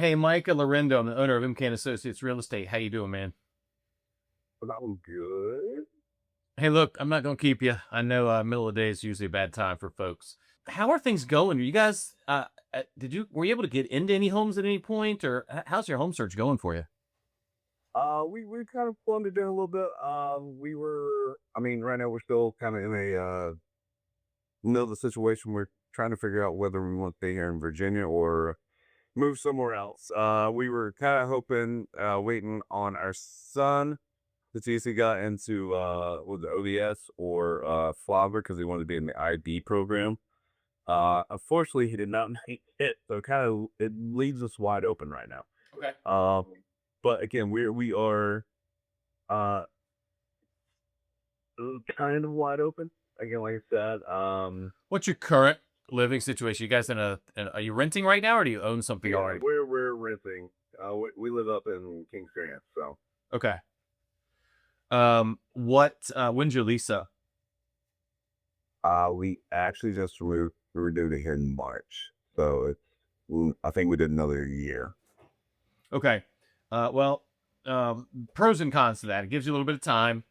Hey, Micah Lorendo, I'm the owner of MK and Associates Real Estate. How you doing, man? I'm good. Hey, look, I'm not gonna keep you. I know middle of the day is usually a bad time for folks. How are things going? Are you guys? Were you able to get into any homes at any point, or how's your home search going for you? We kind of plummeted in a little bit. I mean, right now we're still kind of in a middle of the situation. We're trying to figure out whether we want to stay here in Virginia or move somewhere else. We were kind of hoping, waiting on our son to see if he got into with the ODS or Flobber because he wanted to be in the IB program. Unfortunately, he did not make it, so kind of it leaves us wide open right now. Okay. Um, but again, we are uh kind of wide open. Again, like I said, What's your current living situation? You guys are you renting right now, or do you own something yeah, already? we're renting. We live up in Kings Grant, so Okay. When's your lease up? we actually just renewed it here in March, so I think we did another year. Okay. Well, pros and cons to that. It gives you a little bit of time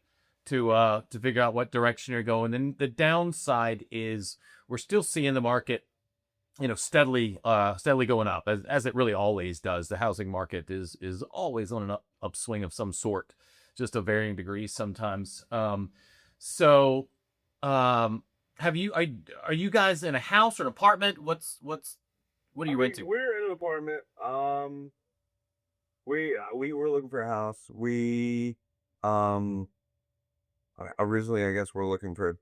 to figure out what direction you're going. Then the downside is we're still seeing the market, steadily going up as it really always does. The housing market is always on an upswing of some sort, just of varying degrees sometimes. So, um, have you are you guys in a house or an apartment? What are I you mean, renting? we're in an apartment. We were looking for a house. We um originally, I guess, we're looking for.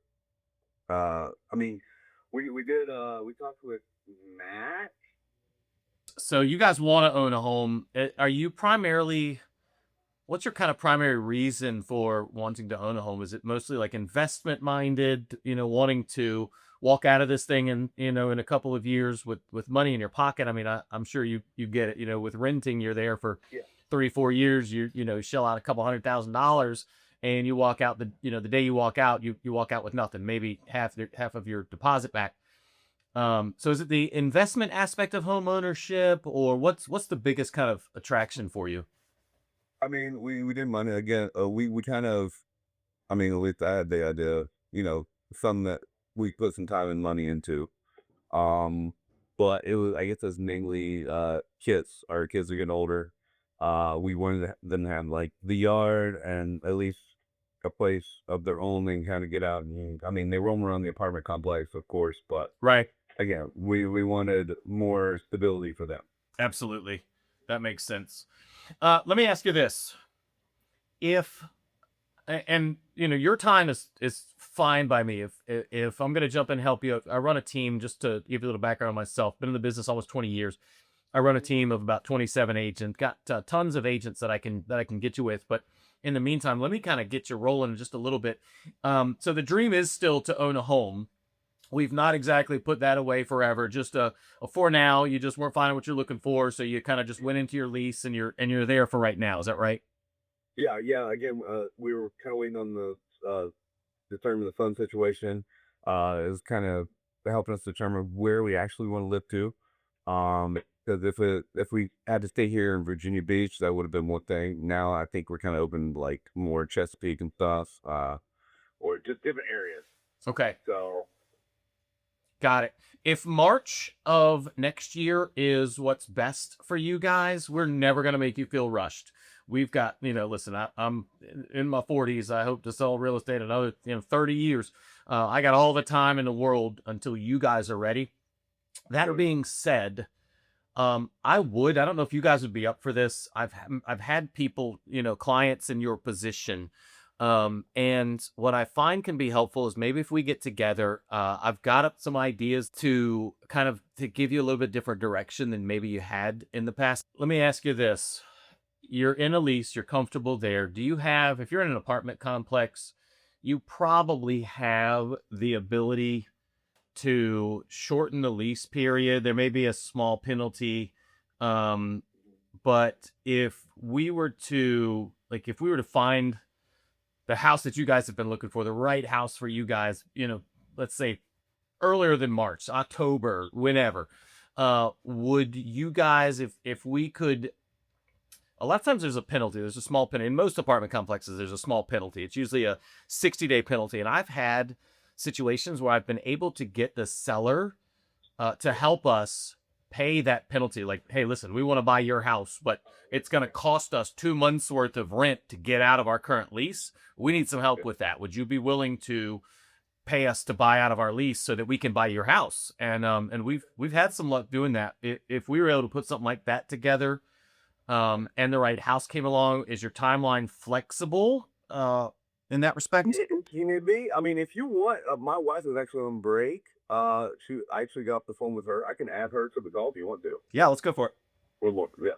I mean, we did. We talked with Matt. So you guys want to own a home. Are you primarily, what's your kind of primary reason for wanting to own a home? Is it mostly like investment minded, wanting to walk out of this thing and, in a couple of years with money in your pocket? I mean, I'm sure you get it, with renting, you're there for Yeah. 3, 4 years, shell out a couple $100,000 and you walk out the day you walk out, you walk out with nothing, maybe half of your deposit back. So is it the investment aspect of home ownership, or what's the biggest kind of attraction for you? I mean, we did money again. We kind of. I mean, at least I had the idea. Something that we put some time and money into. Um, but it was. I guess it's mainly kids. Our kids are getting older. We wanted them to have like the yard and at least a place of their own and kind of get out. And I mean, they roam around the apartment complex, of course, but Right. again, we wanted more stability for them. Absolutely. That makes sense. Let me ask you this. If and your time is fine by me. If I'm going to jump in and help you, I run a team. Just to give you a little background on myself, been in the business almost 20 years. I run a team of about 27 agents. Got tons of agents that I can get you with. But in the meantime, let me kind of get you rolling just a little bit. So the dream is still to own a home. We've not exactly put that away forever. Just for now, you just weren't finding what you're looking for, so you kind of just went into your lease and you're there for right now. Is that right? Yeah, yeah. Again, we were kind of waiting on the determine the fund situation. Is kind of helping us determine where we actually want to live to. Because if we had to stay here in Virginia Beach, that would have been one thing. Now I think we're kind of open like more Chesapeake and stuff, or just different areas. Okay. So Got it. If March of next year is what's best for you guys, we're never going to make you feel rushed. We've got, listen, I'm in my 40s. I hope to sell real estate another, 30 years. I got all the time in the world until you guys are ready. That oh yeah, being said, I don't know if you guys would be up for this. I've had people, clients in your position. And what I find can be helpful is maybe if we get together, I've got up some ideas to kind of to give you a little bit different direction than maybe you had in the past. Let me ask you this. You're in a lease, you're comfortable there. Do you have, if you're in an apartment complex, you probably have the ability to shorten the lease period. There may be a small penalty. Um, but if we were to find the house that you guys have been looking for, the right house for you guys, let's say earlier than March, October, whenever, Would you guys, if we could, a lot of times there's a penalty. There's a small penalty. In most apartment complexes, there's a small penalty. It's usually a 60-day penalty. And I've had situations where I've been able to get the seller to help us pay that penalty. Like, hey, listen, we want to buy your house, but it's going to cost us 2 months worth of rent to get out of our current lease. We need some help with that. Would you be willing to pay us to buy out of our lease so that we can buy your house? And we've had some luck doing that. If we were able to put something like that together, and the right house came along, is your timeline flexible in that respect? Can it be? I mean, if you want, my wife is actually on break. I actually got off the phone with her. I can add her to the call if you want to. Yeah, let's go for it. We'll look. Yeah.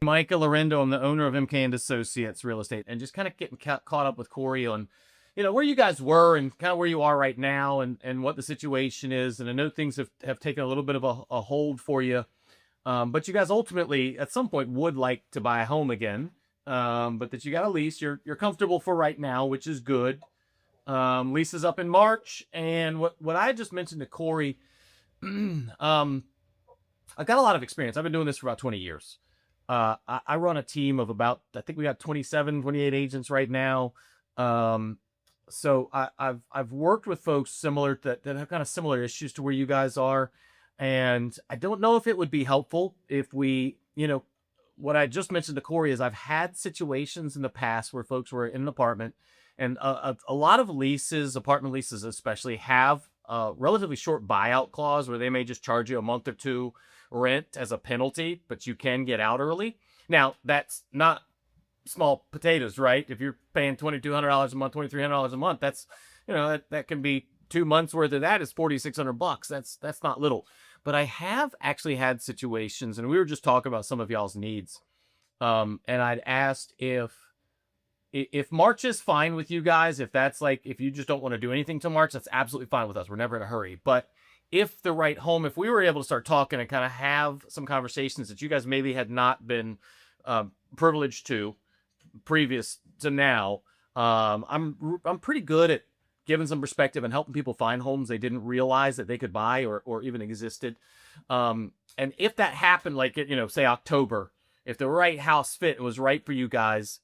Micah Lorendo, I'm the owner of MK and Associates Real Estate, and just kind of getting caught up with Corey on, where you guys were and kind of where you are right now, and what the situation is. And I know things have taken a little bit of a hold for you, but you guys ultimately at some point would like to buy a home again, but that you got a lease. You're comfortable for right now, which is good. Lease is up in March, and what I just mentioned to Corey, I've got a lot of experience. I've been doing this for about 20 years. I run a team of about, I think we got 27, 28 agents right now. So I've worked with folks similar that have kind of similar issues to where you guys are. And I don't know if it would be helpful if we, what I just mentioned to Corey is I've had situations in the past where folks were in an apartment, and a lot of leases, apartment leases especially, have a relatively short buyout clause where they may just charge you a month or two rent as a penalty, but you can get out early. Now, that's not small potatoes, right? If you're paying $2,200 a month, $2,300 a month, that's, that can be 2 months worth of that is $4,600. That's not little. But I have actually had situations, and we were just talking about some of y'all's needs. And I'd asked if March is fine with you guys, if you just don't want to do anything till March, that's absolutely fine with us. We're never in a hurry. But if the right home, if we were able to start talking and kind of have some conversations that you guys maybe had not been privileged to previous to now, I'm pretty good at giving some perspective and helping people find homes they didn't realize that they could buy or even existed. And if that happened, like say October, if the right house fit was right for you guys,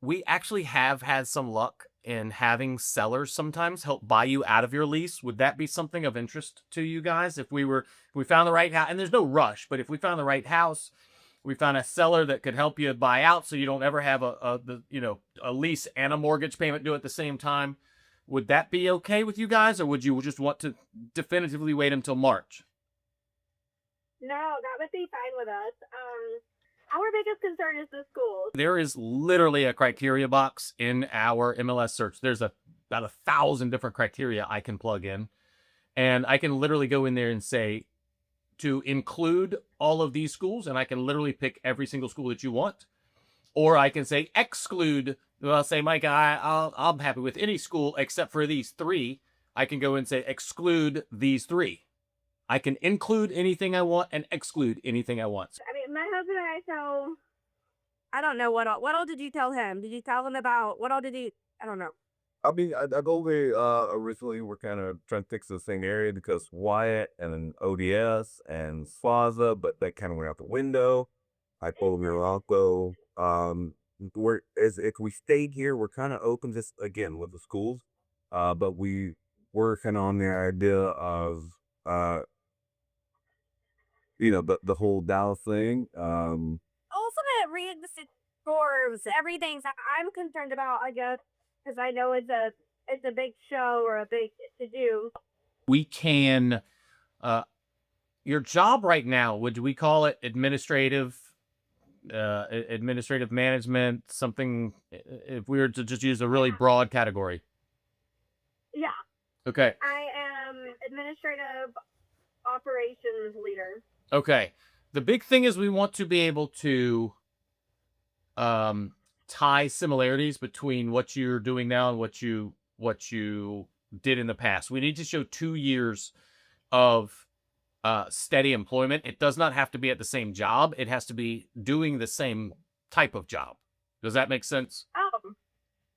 we actually have had some luck in having sellers sometimes help buy you out of your lease. Would that be something of interest to you guys? If we found the right house, and there's no rush, but if we found the right house, we found a seller that could help you buy out so you don't ever have a lease and a mortgage payment due at the same time. Would that be okay with you guys, or would you just want to definitively wait until March? No, that would be fine with us. Our biggest concern is the schools. There is literally a criteria box in our MLS search. There's about 1,000 different criteria I can plug in, and I can literally go in there and say to include all of these schools, and I can literally pick every single school that you want, or I can say exclude. Well, I'll say, Mike, I'm happy with any school except for these three. I can go and say exclude these three. I can include anything I want and exclude anything I want. I mean, my husband and I, so I don't know what all did you tell him? Did you tell him about what all did he? I don't know. I mean, I go there originally. We're kind of trying to fix the same area because Wyatt and then ODS and Swaza, but that kind of went out the window. I told him, I'll go. If we stayed here, we're kind of open just again with the schools, but we were kind of on the idea of the whole Dallas thing. Ultimate realistic scores, everything that I'm concerned about, I guess, because I know it's a big show or a big to do. We can, your job right now, would we call it administrative management, something, if we were to just use a really broad category? Yeah. Okay. I am administrative operations leader. Okay. The big thing is we want to be able to tie similarities between what you're doing now and what you did in the past. We need to show 2 years of steady employment. It does not have to be at the same job. It has to be doing the same type of job. Does that make sense?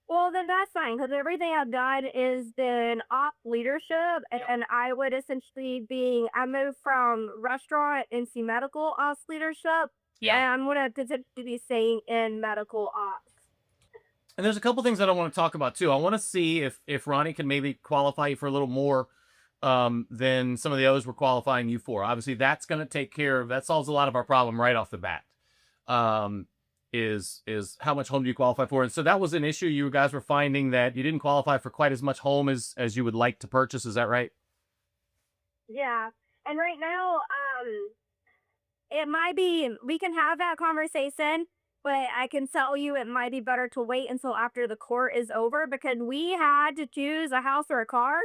Well, then that's fine because everything I've done is been op leadership, and I would essentially be. I moved from restaurant into medical ops leadership, Yeah. and I'm gonna potentially be staying in medical ops. And there's a couple things that I want to talk about too. I want to see if Ronnie can maybe qualify you for a little more than some of the others were qualifying you for. Obviously, that's going to take care of that solves a lot of our problem right off the bat. Um, is how much home do you qualify for? And so that was an issue. You guys were finding that you didn't qualify for quite as much home as you would like to purchase. Is that right? Yeah, and right now, it might be we can have that conversation, but I can tell you it might be better to wait until after the court is over because we had to choose a house or a car,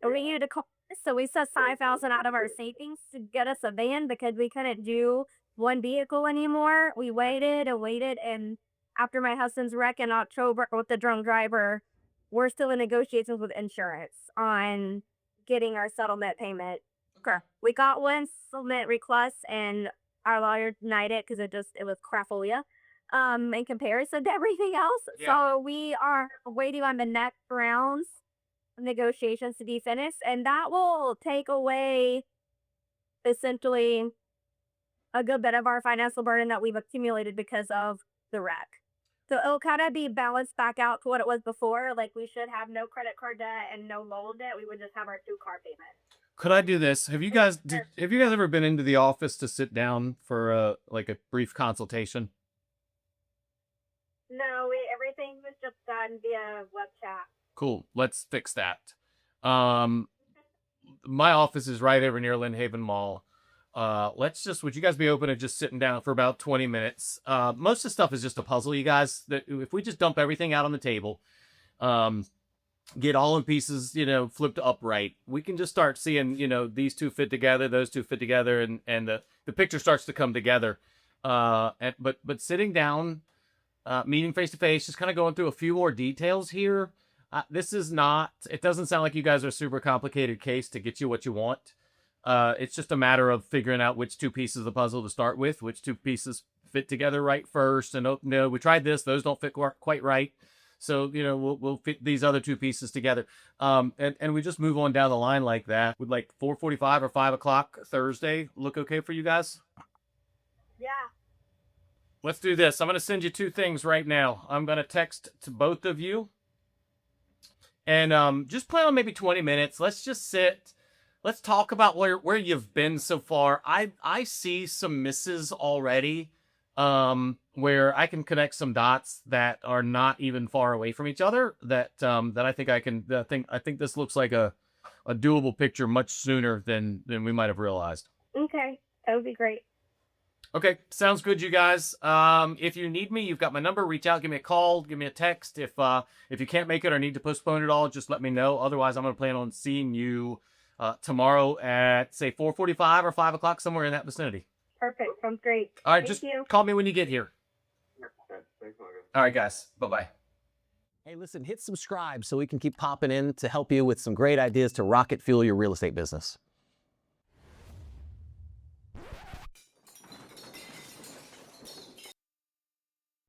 and we needed a car. So we set 5,000 out of our savings to get us a van because we couldn't do one vehicle anymore. We waited and waited, and after my husband's wreck in October with the drunk driver, we're still in negotiations with insurance on getting our settlement payment. Okay. We got one settlement request, and our lawyer denied it because it was crapolia, in comparison to everything else. Yeah. So we are waiting on the next rounds of negotiations to be finished, and that will take away essentially a good bit of our financial burden that we've accumulated because of the wreck. So it'll kind of be balanced back out to what it was before. Like we should have no credit card debt and no loan debt. We would just have our two car payment. Could I do this? Have you guys ever been into the office to sit down for like a brief consultation? No, everything was just done via web chat. Cool. Let's fix that. Um, my office is right over near Lynn Haven Mall. Would you guys be open to just sitting down for about 20 minutes? Most of the stuff is just a puzzle, you guys. That if we just dump everything out on the table, um, get all in pieces, flipped upright, we can just start seeing, these two fit together, those two fit together, and the picture starts to come together. But sitting down, meeting face to face, just kind of going through a few more details here. This is not. It doesn't sound like you guys are a super complicated case to get you what you want. It's just a matter of figuring out which two pieces of the puzzle to start with, which two pieces fit together right first. And oh, no, we tried this; those don't fit quite right. So we'll fit these other two pieces together. And we just move on down the line like that. Would like 4:45 or 5 o'clock Thursday look okay for you guys? Yeah. Let's do this. I'm going to send you two things right now. I'm going to text to both of you. And just plan on maybe 20 minutes. Let's just sit. Let's talk about where you've been so far. I see some misses already, where I can connect some dots that are not even far away from each other. That I think I can. I think this looks like a doable picture much sooner than we might have realized. Okay. That would be great. Okay, sounds good, you guys. If you need me, you've got my number. Reach out, give me a call, give me a text. If you can't make it or need to postpone it all, just let me know. Otherwise, I'm going to plan on seeing you tomorrow at say 4:45 or 5 o'clock, somewhere in that vicinity. Perfect. Sounds great. All right, Thank just you. call me when you get here. Thanks, Marcus. All right, guys. Bye-bye. Hey, listen, hit subscribe so we can keep popping in to help you with some great ideas to rocket fuel your real estate business.